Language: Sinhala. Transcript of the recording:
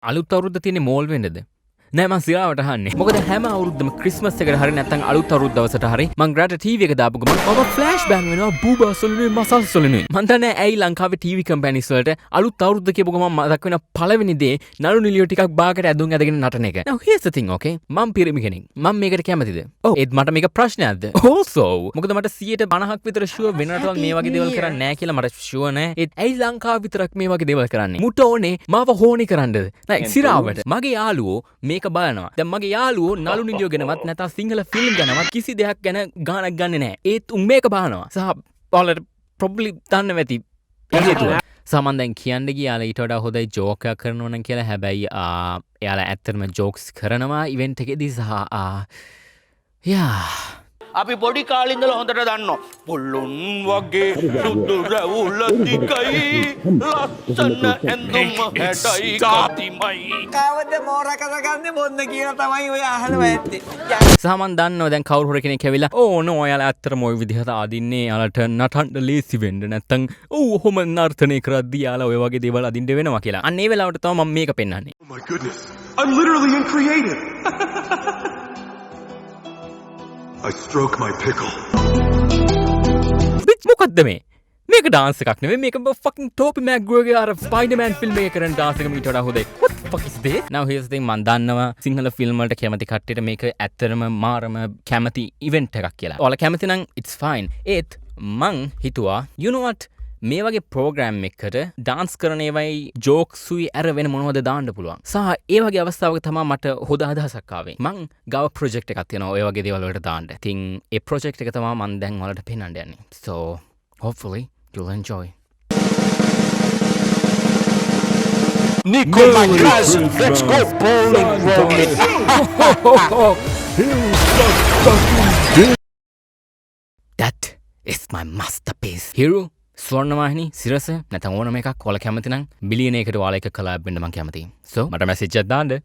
අලුත් අවුරුද්ද තියෙන්නේ මෝල් වෙන්නද? නෑ මං සිරාවට අහන්නේ. මොකද හැම අවුරුද්දම ක්‍රිස්මස් එකට හරි නැත්නම් අලුත් අවුරුද්ද දවසට හරි මං රට ටීවී එක දාපු ගමන් මම ෆ්ලෑෂ් බෑන් වෙනවා බූබාස් වලිනුයි මසල්ස් වලිනුයි. මං දන්නේ ඇයි ලංකාවේ ටීවී කම්පැනිස් වලට අලුත් අවුරුද්ද කියපු ගමන් මතක් වෙන පළවෙනි දේ නළු නිලියෝ ටිකක් බාගට ඇඳුම් ඇඳගෙන නටන එක. Now here's the thing, okay? මං පිරිමි කෙනෙක්. මං මේකට කැමතිද? ඒත් මට මේක ප්‍රශ්නයක්ද? Also මොකද මට 150ක් විතර ෂුවර් වෙන රටවල් මේ වගේ දේවල් කරන්නේ නැහැ කියලා මට ෂුවර් නෑ. ඒත් ඇයි ලංකාව විතරක් මේ වගේ දේවල් කරන්නේ? මුට ඕනේ මාව හෝනි කරන්නද? නෑ සිරාවට. මගේ යාළුවෝ මේක බලනවා. දැන් මගේ යාළුවෝ නළු නිලියෝ ගැනවත් නැත්නම් සිංහල ෆිල්ම් ගැනවත් කිසි දෙයක් ගැන ගානක් ගන්නෙ නැහැ. ඒත් උන් මේක බලනවා. සහ ඔයාලට probably දන්න ඇති හේතුව. සමන් දැන් කියන්න ගියාලා ඊට වඩා හොඳයි ජෝක් එකක් කරනවා නම් කියලා. හැබැයි එයාලා ඇත්තටම ජෝක්ස් කරනවා ඉවෙන්ට් එකේදී සහ යා අපි පොඩි කාලේ ඉඳලා හොඳට දන්නවා පොල්ලොන් වගේ සුදු රැවුල දිගයි ලස්සන ඇඳුම හැඩයි කතිමයි කවද මෝර කරගන්නේ බොන්න කියලා තමයි ඔය අහනවා ඇත්තේ. සමන් දන්නවා දැන් කවුරු හරි කෙනෙක් ඇවිල්ලා ඕන ඔයාලා ඇත්තටම ওই විදිහට අදින්නේ යාලට නටන්න ලේසි වෙන්න නැත්තම් ඔහොම නර්තනය කරද්දී යාලා ඔය වගේ දේවල් අදින්න වෙනවා කියලා. අන්න ඒ වෙලාවට තමයි මම මේක පෙන්වන්නේ. Oh my goodness. I'm literally uncreative. I stroke my pickle. Bitch මොකද්ද මේ? මේක ඩාන්ස් එකක් නෙවෙයි මේක fucking Tobey Maguire අර Spider-Man ෆිල්ම් එකේ කරන ඩාන්ස් එක මීට වඩා හොඳයි. What the fuck is this? Now here's the thing මන් දන්නවා සිංහල ෆිල්ම් වලට කැමති කට්ටියට මේක ඇත්තටම මාරම කැමති ඉවෙන්ට් එකක් කියලා. ඔයාලා කැමති නම් it's fine. ඒත් මං හිතුවා you know what මේ වගේ ප්‍රෝග්‍රෑම් එකකට ඩාන්ස් කරන ඒවයි ජෝක්ස්ුයි ඇර වෙන මොනවද දාන්න පුළුවන්. සහ ඒ වගේ අවස්ථාවක තමයි මට හොඳ අදහසක් ආවේ. මං ගාව ප්‍රොජෙක්ට් එකක් තියෙනවා ඔය වගේ දේවල් වලට දාන්න. ඉතින් ඒ ප්‍රොජෙක්ට් එක තමයි මං දැන් ඔයාලට පෙන්නන්න යන්නේ. So hopefully you'll enjoy. Nico, my cousin, let's go bowling, rolling. That is my masterpiece. Hero Swarnavahini සිරස නැත්නම් ඕනම එකක් ඔයාලා කැමති නම් බිලියන එකකට ඔයාලා එක කලාබ් වෙන්න මම කැමතියි. So මට මැසේජ් එකක් දාන්න.